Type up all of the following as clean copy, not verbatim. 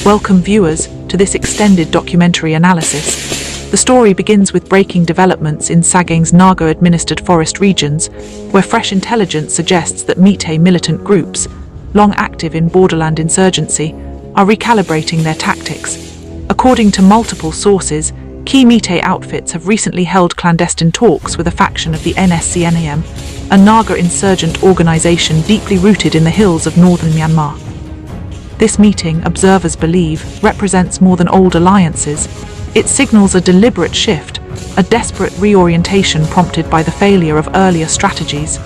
Welcome viewers to this extended documentary analysis. The story begins with breaking developments in Sagaing's Naga-administered forest regions, where fresh intelligence suggests that Meitei militant groups, long active in borderland insurgency, are recalibrating their tactics. According to multiple sources, key Meitei outfits have recently held clandestine talks with a faction of the NSCN, a Naga insurgent organization deeply rooted in the hills of northern Myanmar. This meeting, observers believe, represents more than old alliances. It signals a deliberate shift, a desperate reorientation prompted by the failure of earlier strategies.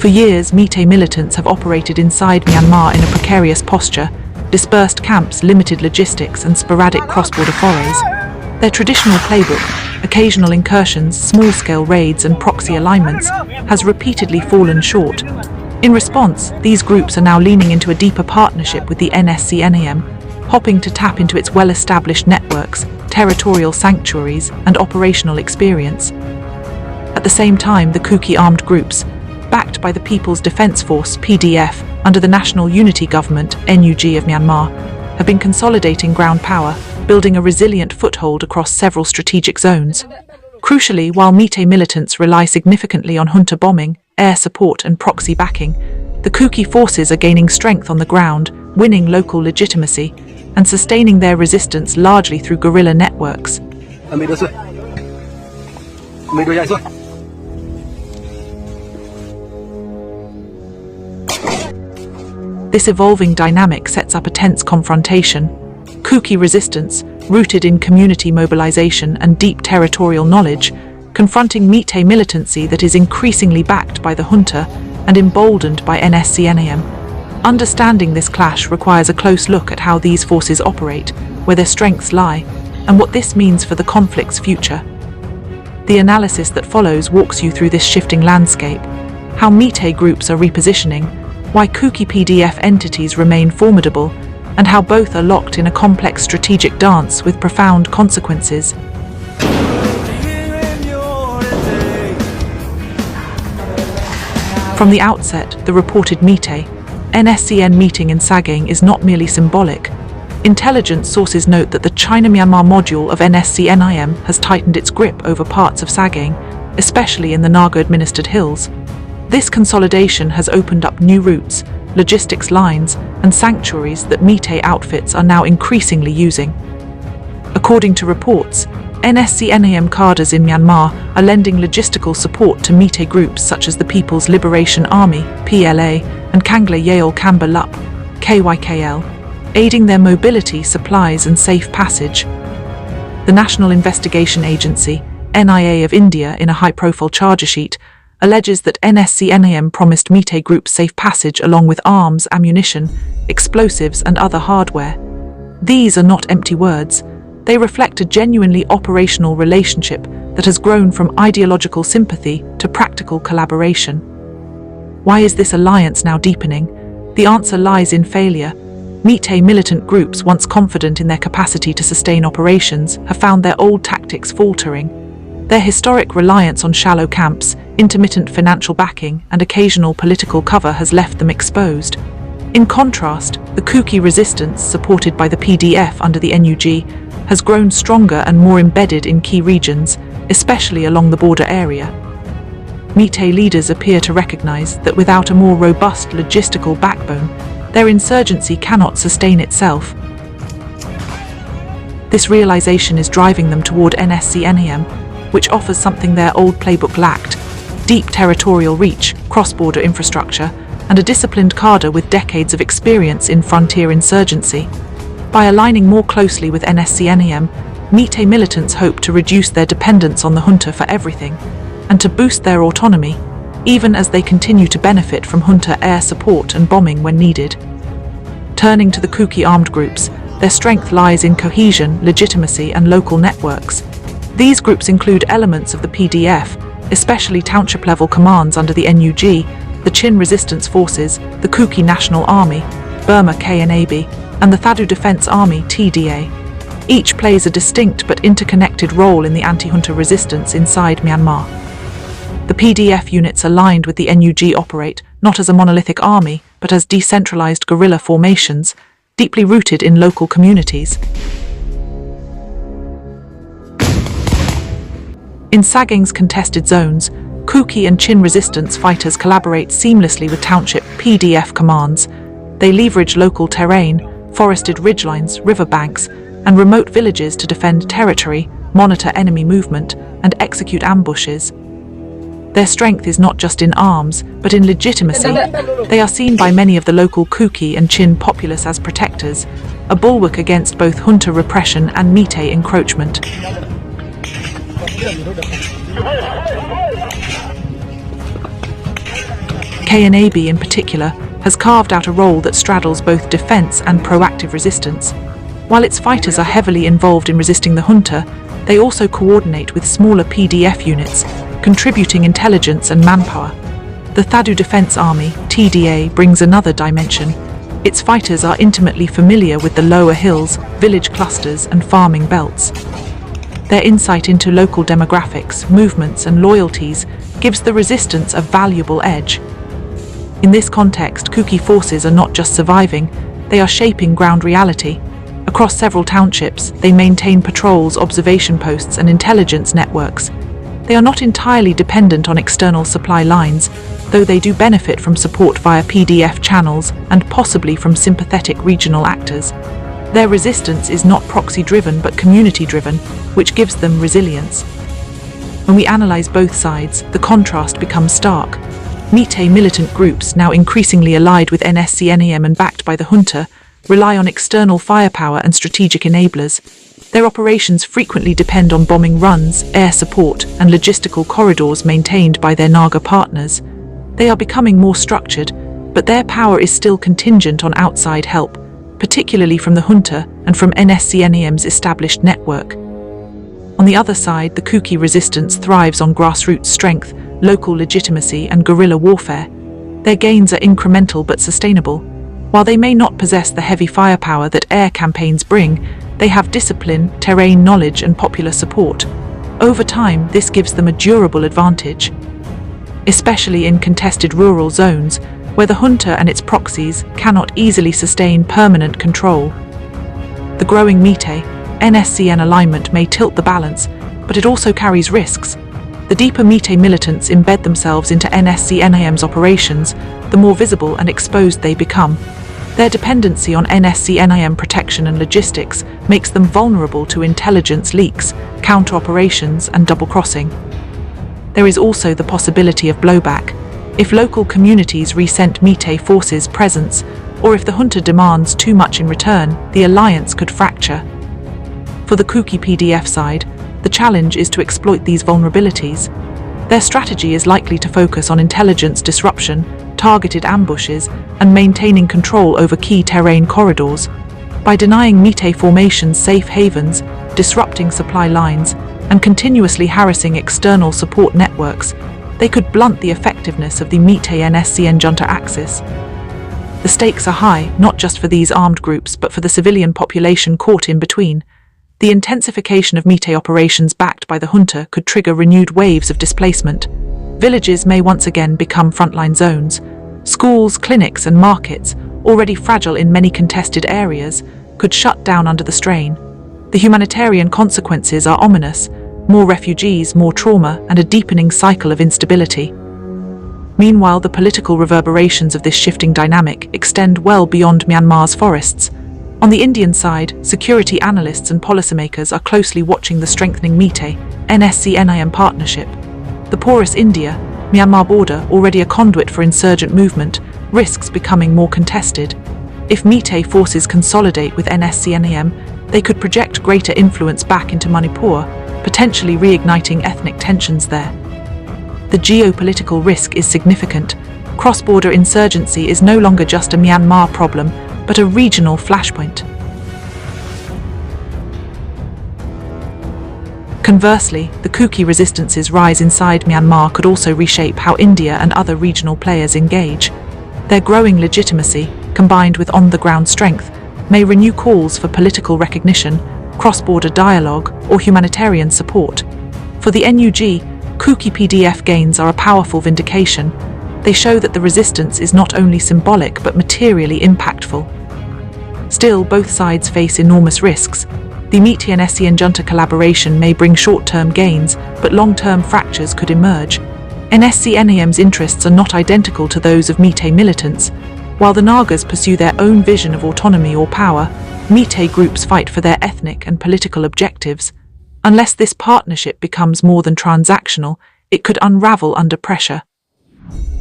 For years, Meitei militants have operated inside Myanmar in a precarious posture, dispersed camps, limited logistics, and sporadic cross-border forays. Their traditional playbook, occasional incursions, small-scale raids, and proxy alignments, has repeatedly fallen short. In response, these groups are now leaning into a deeper partnership with the NSCN, hoping to tap into its well-established networks, territorial sanctuaries, and operational experience. At the same time, the Kuki armed groups, backed by the People's Defence Force (PDF) under the National Unity Government (NUG) of Myanmar, have been consolidating ground power, building a resilient foothold across several strategic zones. Crucially, while Meitei militants rely significantly on junta bombing, air support and proxy backing, the Kuki forces are gaining strength on the ground, winning local legitimacy, and sustaining their resistance largely through guerrilla networks. This evolving dynamic sets up a tense confrontation. Kuki resistance, rooted in community mobilization and deep territorial knowledge, confronting Meitei militancy that is increasingly backed by the junta and emboldened by NSCN. Understanding this clash requires a close look at how these forces operate, where their strengths lie, and what this means for the conflict's future. The analysis that follows walks you through this shifting landscape, how Meitei groups are repositioning, why Kuki PDF entities remain formidable, and how both are locked in a complex strategic dance with profound consequences. From the outset, the reported Meitei NSCN meeting in Sagaing is not merely symbolic. Intelligence sources note that the China-Myanmar module of NSCN has tightened its grip over parts of Sagaing, especially in the Naga-administered hills. This consolidation has opened up new routes, logistics lines, and sanctuaries that Meitei outfits are now increasingly using. According to reports, NSCN cadres in Myanmar are lending logistical support to Meitei groups such as the People's Liberation Army (PLA) and Kangla Yale Kamba Lup (KYKL), aiding their mobility, supplies, and safe passage. The National Investigation Agency (NIA) of India, in a high-profile charge sheet, alleges that NSCN promised Meitei groups safe passage along with arms, ammunition, explosives, and other hardware. These are not empty words. They reflect a genuinely operational relationship that has grown from ideological sympathy to practical collaboration. Why is this alliance now deepening? The answer lies in failure. Meitei militant groups, once confident in their capacity to sustain operations, have found their old tactics faltering. Their historic reliance on shallow camps, intermittent financial backing, and occasional political cover has left them exposed. In contrast, the Kuki resistance, supported by the PDF under the NUG, has grown stronger and more embedded in key regions, especially along the border area. Meitei leaders appear to recognize that without a more robust logistical backbone, their insurgency cannot sustain itself. This realization is driving them toward NSCN, which offers something their old playbook lacked: deep territorial reach, cross-border infrastructure, and a disciplined cadre with decades of experience in frontier insurgency. By aligning more closely with NSCN, Meitei militants hope to reduce their dependence on the junta for everything, and to boost their autonomy, even as they continue to benefit from junta air support and bombing when needed. Turning to the Kuki armed groups, their strength lies in cohesion, legitimacy, and local networks. These groups include elements of the PDF, especially township-level commands under the NUG, the Chin Resistance Forces, the Kuki National Army, Burma KNAB, and the Thadu Defence Army TDA. Each plays a distinct but interconnected role in the anti-junta resistance inside Myanmar. The PDF units aligned with the NUG operate not as a monolithic army, but as decentralized guerrilla formations, deeply rooted in local communities. In Sagaing's contested zones, Kuki and Chin resistance fighters collaborate seamlessly with township PDF commands. They leverage local terrain, forested ridgelines, riverbanks, and remote villages to defend territory, monitor enemy movement, and execute ambushes. Their strength is not just in arms, but in legitimacy. They are seen by many of the local Kuki and Chin populace as protectors, a bulwark against both junta repression and Meitei encroachment. KNAB in particular has carved out a role that straddles both defense and proactive resistance. While its fighters are heavily involved in resisting the junta, they also coordinate with smaller PDF units, contributing intelligence and manpower. The Thadu Defence Army, TDA, brings another dimension. Its fighters are intimately familiar with the lower hills, village clusters, and farming belts. Their insight into local demographics, movements, and loyalties gives the resistance a valuable edge. In this context, Kuki forces are not just surviving, they are shaping ground reality. Across several townships, they maintain patrols, observation posts, and intelligence networks. They are not entirely dependent on external supply lines, though they do benefit from support via PDF channels and possibly from sympathetic regional actors. Their resistance is not proxy-driven but community-driven, which gives them resilience. When we analyze both sides, the contrast becomes stark. Meitei militant groups, now increasingly allied with NSCN and backed by the junta, rely on external firepower and strategic enablers. Their operations frequently depend on bombing runs, air support, and logistical corridors maintained by their Naga partners. They are becoming more structured, but their power is still contingent on outside help, particularly from the junta and from NSCN's established network. On the other side, the Kuki resistance thrives on grassroots strength, local legitimacy, and guerrilla warfare. Their gains are incremental but sustainable. While they may not possess the heavy firepower that air campaigns bring, they have discipline, terrain knowledge, and popular support. Over time, this gives them a durable advantage, especially in contested rural zones, where the junta and its proxies cannot easily sustain permanent control. The growing Meitei, NSCN alignment may tilt the balance, but it also carries risks. The deeper Meitei militants embed themselves into NSCN's operations, the more visible and exposed they become. Their dependency on NSCN protection and logistics makes them vulnerable to intelligence leaks, counter-operations, and double-crossing. There is also the possibility of blowback. If local communities resent Meitei forces' presence, or if the junta demands too much in return, the alliance could fracture. For the Kuki PDF side, the challenge is to exploit these vulnerabilities. Their strategy is likely to focus on intelligence disruption, targeted ambushes, and maintaining control over key terrain corridors. By denying Meitei formations safe havens, disrupting supply lines, and continuously harassing external support networks, they could blunt the effectiveness of the Meitei NSCN junta axis. The stakes are high, not just for these armed groups, but for the civilian population caught in between. The intensification of Meitei operations backed by the junta could trigger renewed waves of displacement. Villages may once again become frontline zones. Schools, clinics, and markets, already fragile in many contested areas, could shut down under the strain. The humanitarian consequences are ominous: more refugees, more trauma, and a deepening cycle of instability. Meanwhile, the political reverberations of this shifting dynamic extend well beyond Myanmar's forests. On the Indian side, security analysts and policymakers are closely watching the strengthening Meitei, NSCN partnership. The porous India-Myanmar border, already a conduit for insurgent movement, risks becoming more contested. If Meitei forces consolidate with NSCN, they could project greater influence back into Manipur, potentially reigniting ethnic tensions there. The geopolitical risk is significant. Cross-border insurgency is no longer just a Myanmar problem, but a regional flashpoint. Conversely, the Kuki resistance's rise inside Myanmar could also reshape how India and other regional players engage. Their growing legitimacy, combined with on-the-ground strength, may renew calls for political recognition, cross-border dialogue, or humanitarian support. For the NUG, Kuki PDF gains are a powerful vindication. They show that the resistance is not only symbolic but materially impactful. Still, both sides face enormous risks. The Meetei and NSCN Junta collaboration may bring short-term gains, but long-term fractures could emerge. NSCN's interests are not identical to those of Meetei militants. While the Nagas pursue their own vision of autonomy or power, Meetei groups fight for their ethnic and political objectives. Unless this partnership becomes more than transactional, it could unravel under pressure.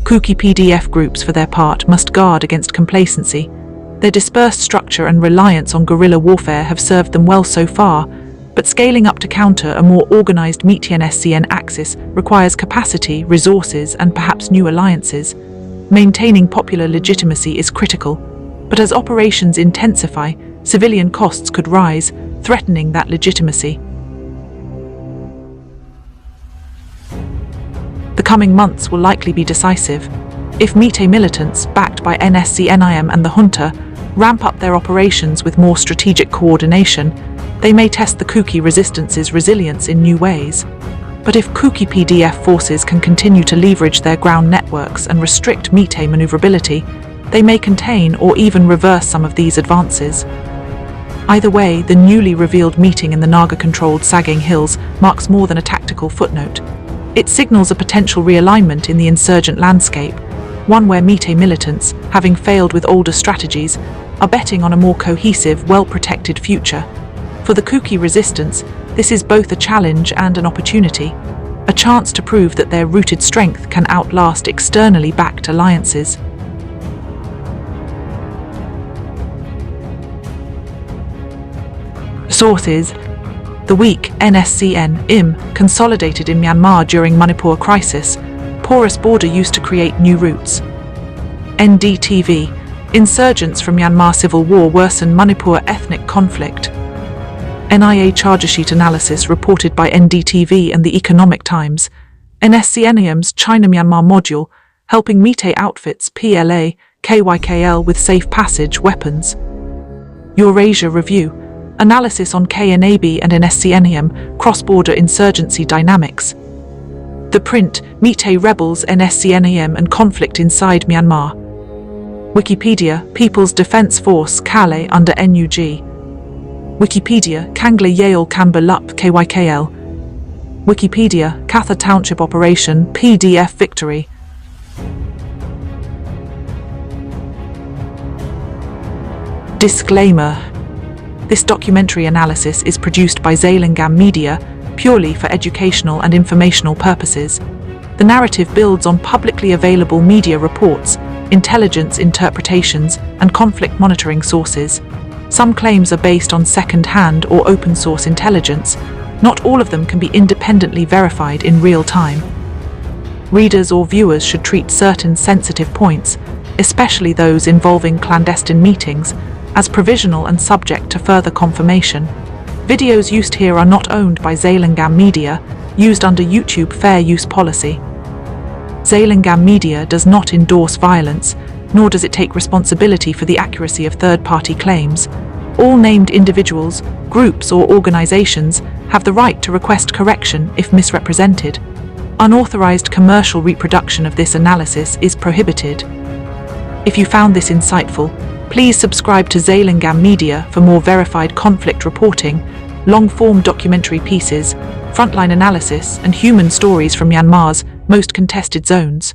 Kuki PDF groups, for their part, must guard against complacency. Their dispersed structure and reliance on guerrilla warfare have served them well so far, but scaling up to counter a more organized Meetei and NSCN axis requires capacity, resources, and perhaps new alliances. Maintaining popular legitimacy is critical, but as operations intensify, civilian costs could rise, threatening that legitimacy. The coming months will likely be decisive. If Meetei militants, backed by NSCN and the Junta, ramp up their operations with more strategic coordination, they may test the Kuki resistance's resilience in new ways. But if Kuki PDF forces can continue to leverage their ground networks and restrict Meetei maneuverability, they may contain or even reverse some of these advances. Either way, the newly revealed meeting in the Naga-controlled Sagaing Hills marks more than a tactical footnote. It signals a potential realignment in the insurgent landscape, one where Meetei militants, having failed with older strategies, are betting on a more cohesive, well-protected future. For the Kuki resistance, this is both a challenge and an opportunity, a chance to prove that their rooted strength can outlast externally backed alliances. Sources: the weak NSCN consolidated in Myanmar during Manipur crisis. Porous border used to create new routes. NDTV: insurgents from Myanmar civil war worsen Manipur ethnic conflict. NIA chargesheet analysis reported by NDTV and the Economic Times. NSCN's China-Myanmar module helping Meetei outfits PLA, KYKL with safe passage weapons. Eurasia Review: analysis on KNAB and NSCN cross-border insurgency dynamics. The Print: Meetei rebels, NSCN and conflict inside Myanmar. Wikipedia: People's Defense Force KALE under NUG. Wikipedia: Kangle Yale Kamba Lup KYKL. Wikipedia: Katha Township Operation PDF Victory. Disclaimer: this documentary analysis is produced by Sagaing Media purely for educational and informational purposes. The narrative builds on publicly available media reports, intelligence interpretations, and conflict monitoring sources. Some claims are based on second-hand or open-source intelligence. Not all of them can be independently verified in real time. Readers or viewers should treat certain sensitive points, especially those involving clandestine meetings, as provisional and subject to further confirmation. Videos used here are not owned by Sagaing Media, used under YouTube Fair Use Policy. Sagaing Media does not endorse violence, nor does it take responsibility for the accuracy of third-party claims. All named individuals, groups or organizations have the right to request correction if misrepresented. Unauthorized commercial reproduction of this analysis is prohibited. If you found this insightful, please subscribe to Sagaing Media for more verified conflict reporting, long-form documentary pieces, frontline analysis, and human stories from Myanmar's most contested zones.